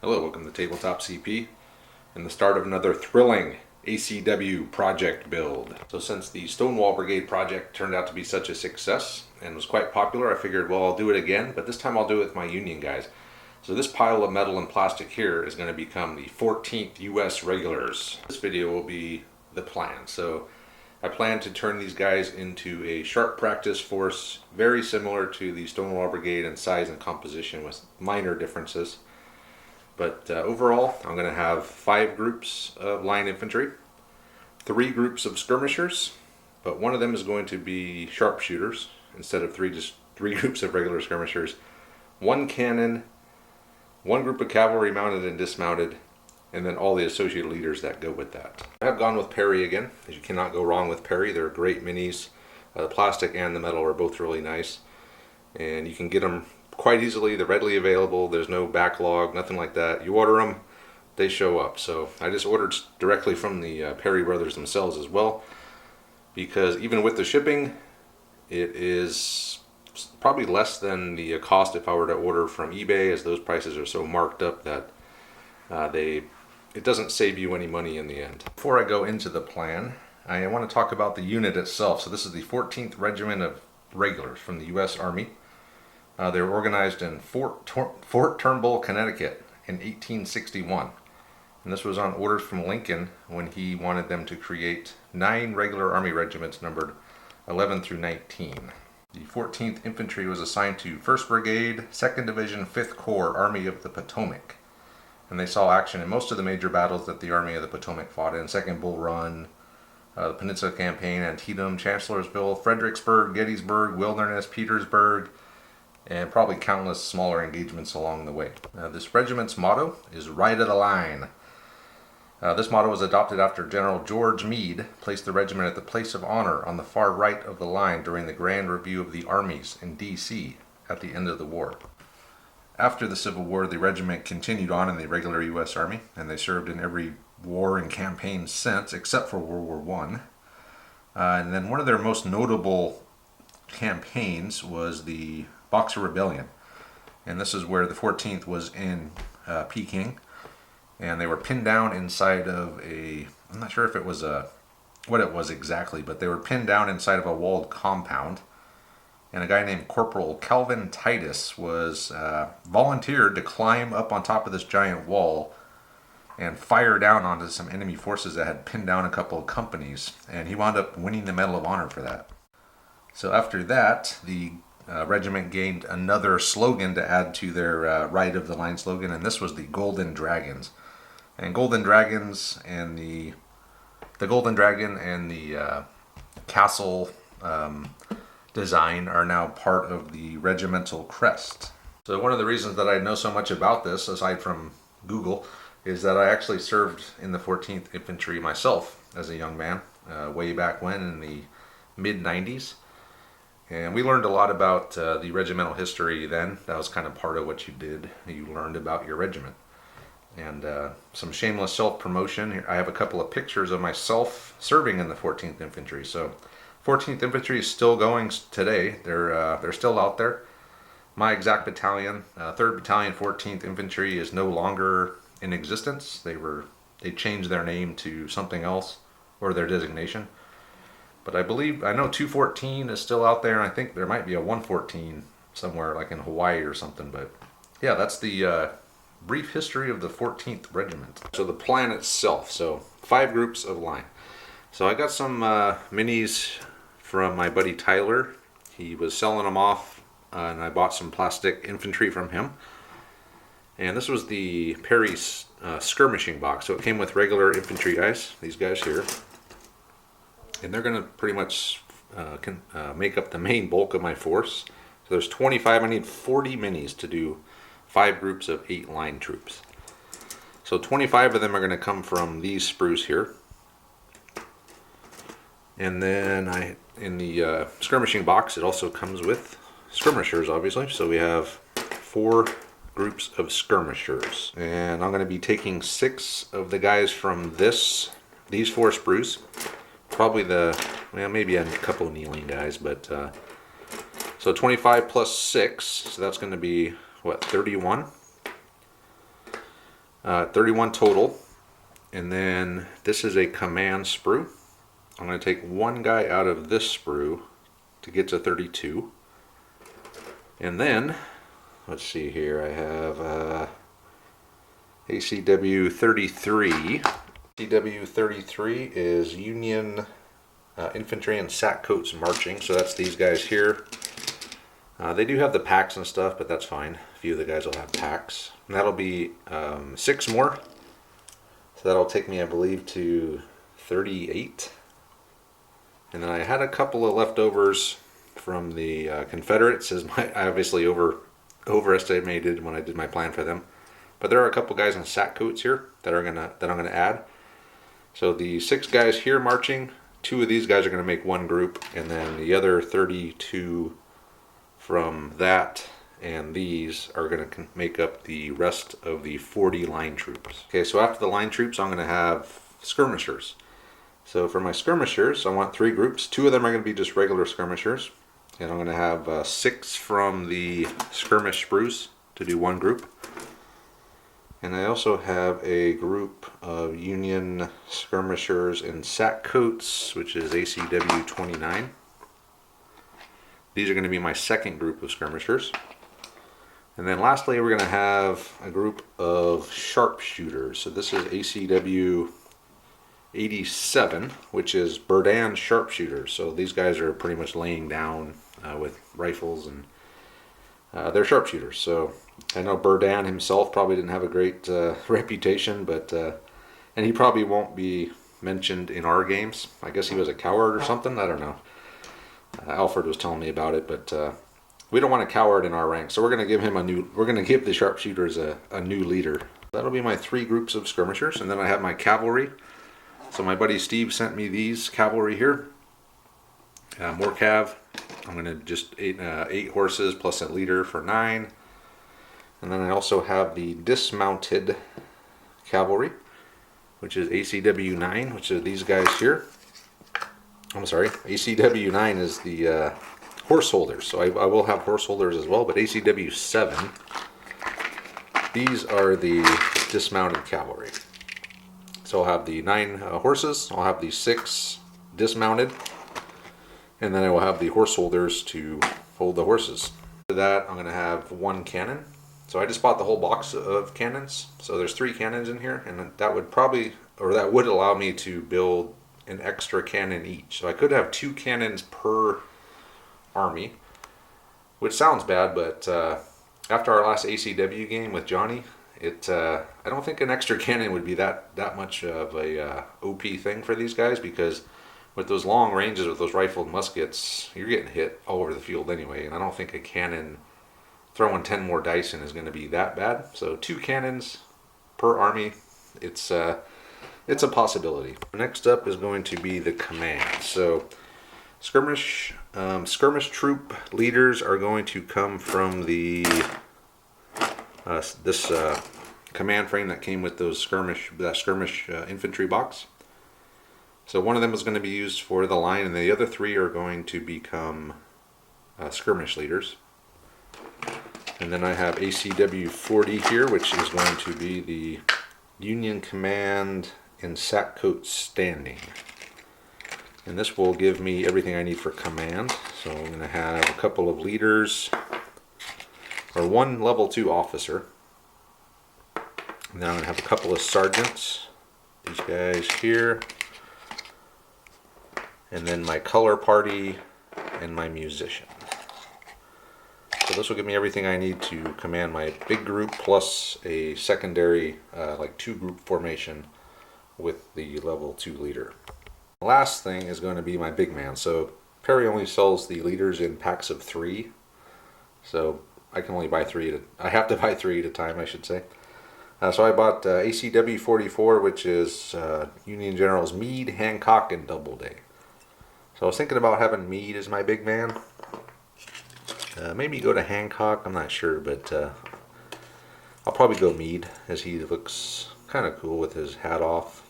Hello, welcome to Tabletop CP and the start of another thrilling ACW project build. So since the Stonewall Brigade project turned out to be such a success and was quite popular, I figured, well, I'll do it again, but this time I'll do it with my Union guys. So this pile of metal and plastic here is going to become the 14th US Regulars. This video will be the plan. So I plan to turn these guys into a sharp practice force, very similar to the Stonewall Brigade in size and composition with minor differences. But overall, I'm going to have 5 groups of line infantry, 3 groups of skirmishers, but one of them is going to be sharpshooters instead of just 3 groups of regular skirmishers, 1 cannon, 1 group of cavalry mounted and dismounted, and then all the associated leaders that go with that. I have gone with Perry again, as you cannot go wrong with Perry. They're great minis. The plastic and the metal are both really nice, and you can get them quite easily. They're readily available. There's no backlog, nothing like that. You order them, they show up. So I just ordered directly from the Perry brothers themselves as well, because even with the shipping, it is probably less than the cost if I were to order from eBay, as those prices are so marked up that it doesn't save you any money in the end. Before I go into the plan, I want to talk about the unit itself. So this is the 14th Regiment of Regulars from the U.S. Army. They were organized in Fort Turnbull, Connecticut in 1861. And this was on orders from Lincoln when he wanted them to create 9 regular Army regiments numbered 11 through 19. The 14th Infantry was assigned to 1st Brigade, 2nd Division, 5th Corps, Army of the Potomac. And they saw action in most of the major battles that the Army of the Potomac fought in: Second Bull Run, the Peninsula Campaign, Antietam, Chancellorsville, Fredericksburg, Gettysburg, Wilderness, Petersburg, and probably countless smaller engagements along the way. This regiment's motto is "Right of the Line." This motto was adopted after General George Meade placed the regiment at the place of honor on the far right of the line during the Grand Review of the Armies in D.C. at the end of the war. After the Civil War, the regiment continued on in the regular U.S. Army, and they served in every war and campaign since, except for World War I. And then one of their most notable campaigns was the Boxer Rebellion, and this is where the 14th was in Peking, and they were pinned down inside of I'm not sure if it was what it was exactly, but they were pinned down inside of a walled compound, and a guy named Corporal Calvin Titus was volunteered to climb up on top of this giant wall and fire down onto some enemy forces that had pinned down a couple of companies, and he wound up winning the Medal of Honor for that. So after that, the regiment gained another slogan to add to their right of the line slogan, and this was the Golden Dragons. And Golden Dragons and the Golden Dragon and the castle design are now part of the regimental crest. So one of the reasons that I know so much about this, aside from Google, is that I actually served in the 14th Infantry myself as a young man, way back when in the mid-90s. And we learned a lot about the regimental history then. That was kind of part of what you did. You learned about your regiment. And some shameless self-promotion. Here, I have a couple of pictures of myself serving in the 14th Infantry. So 14th Infantry is still going today. They're still out there. My exact battalion, 3rd Battalion, 14th Infantry, is no longer in existence. They changed their name to something else, or their designation. But I know 214 is still out there, and I think there might be a 114 somewhere, like in Hawaii or something. But yeah, that's the brief history of the 14th Regiment. So the plan itself, so 5 groups of line. So I got some minis from my buddy Tyler. He was selling them off, and I bought some plastic infantry from him. And this was the Perry skirmishing box. So it came with regular infantry guys, these guys here. And they're going to pretty much make up the main bulk of my force. So there's 25. I need 40 minis to do 5 groups of 8 line troops. So 25 of them are going to come from these sprues here. And then in the skirmishing box, it also comes with skirmishers, obviously. So we have 4 groups of skirmishers. And I'm going to be taking 6 of the guys from these 4 sprues. Probably maybe a couple of kneeling guys, but so 25 plus 6, so that's going to be what, 31? 31 total. And then this is a command sprue. I'm going to take one guy out of this sprue to get to 32. And then, let's see here, I have ACW 33. ACW 33 is Union Infantry and sack coats marching, so that's these guys here. They do have the packs and stuff, but that's fine. A few of the guys will have packs. And that'll be 6 more. So that'll take me, I believe, to 38. And then I had a couple of leftovers from the Confederates, as I obviously overestimated when I did my plan for them. But there are a couple guys in sack coats here that I'm gonna add. So the 6 guys here marching, 2 of these guys are gonna make one group, and then the other 32 from that and these are going to make up the rest of the 40 line troops. Okay, so after the line troops, I'm going to have skirmishers. So for my skirmishers, I want 3 groups. 2 of them are going to be just regular skirmishers. And I'm going to have 6 from the skirmish sprues to do one group. And I also have a group of Union skirmishers in sack coats, which is ACW 29. These are going to be my second group of skirmishers. And then lastly, we're going to have a group of sharpshooters. So this is ACW 87, which is Berdan sharpshooters. So these guys are pretty much laying down with rifles, and they're sharpshooters. So I know Berdan himself probably didn't have a great reputation, but and he probably won't be mentioned in our games. I guess he was a coward or something. I don't know. Alfred was telling me about it, but we don't want a coward in our ranks, so we're going to give him we're going to give the sharpshooters a new leader. That'll be my 3 groups of skirmishers, and then I have my cavalry. So my buddy Steve sent me these cavalry here. More cav. I'm going to just 8 horses plus a leader for 9. And then I also have the dismounted cavalry, which is ACW 9, which are these guys here. I'm sorry, ACW 9 is the horse holders, so I will have horse holders as well, but ACW 7, these are the dismounted cavalry. So I'll have the 9 horses, I'll have the 6 dismounted, and then I will have the horse holders to hold the horses. For that, I'm going to have 1 cannon. So I just bought the whole box of cannons, so there's 3 cannons in here, and that would allow me to build an extra cannon each. So I could have 2 cannons per army, which sounds bad, but after our last ACW game with Johnny, I don't think an extra cannon would be that much of a OP thing for these guys, because with those long ranges with those rifled muskets, you're getting hit all over the field anyway, and I don't think a cannon throwing 10 more dice in is going to be that bad. So 2 cannons per army, it's a possibility. Next up is going to be the command. So skirmish troop leaders are going to come from the this command frame that came with those skirmish infantry box. So one of them is going to be used for the line, and the other 3 are going to become skirmish leaders. And then I have ACW 40 here, which is going to be the Union Command in sack coat standing. And this will give me everything I need for command. So I'm going to have a couple of leaders, or 1 level 2 officer. And then I'm going to have a couple of sergeants, these guys here. And then my color party and my musician. So this will give me everything I need to command my big group, plus a secondary like 2 group formation with the level 2 leader. The last thing is going to be my big man. So Perry only sells the leaders in packs of 3. So I can only buy 3 I have to buy 3 at a time, I should say. So I bought ACW 44, which is Union Generals Meade, Hancock, and Doubleday. So I was thinking about having Meade as my big man. Maybe go to Hancock, I'm not sure, but I'll probably go Meade, as he looks kind of cool with his hat off.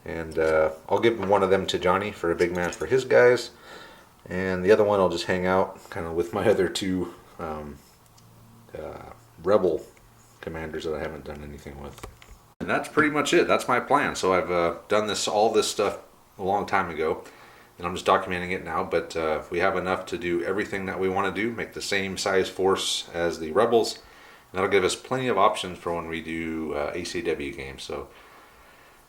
And I'll give one of them to Johnny for a big man for his guys, and the other one I'll just hang out kind of with my other 2 rebel commanders that I haven't done anything with. And that's pretty much it. That's my plan. So I've done all this stuff a long time ago, and I'm just documenting it now. But we have enough to do everything that we want to do, make the same size force as the rebels, and that'll give us plenty of options for when we do ACW games. So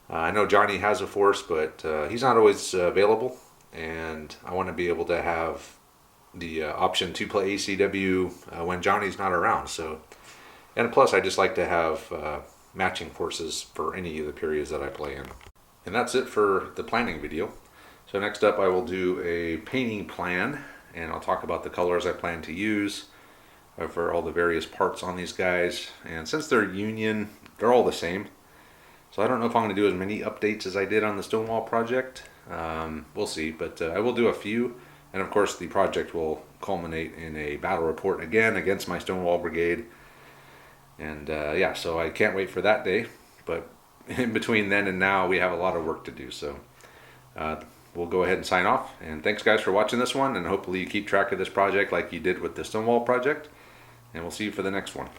I know Johnny has a force, but he's not always available, and I want to be able to have the option to play ACW when Johnny's not around. So, and plus I just like to have matching forces for any of the periods that I play in. And that's it for the planning video. So next up I will do a painting plan, and I'll talk about the colors I plan to use for all the various parts on these guys. And since they're Union, they're all the same. So I don't know if I'm going to do as many updates as I did on the Stonewall project. We'll see, but I will do a few. And of course the project will culminate in a battle report again against my Stonewall Brigade. And yeah, so I can't wait for that day. But in between then and now, we have a lot of work to do. So we'll go ahead and sign off. And thanks guys for watching this one. And hopefully you keep track of this project like you did with the Stonewall project. And we'll see you for the next one.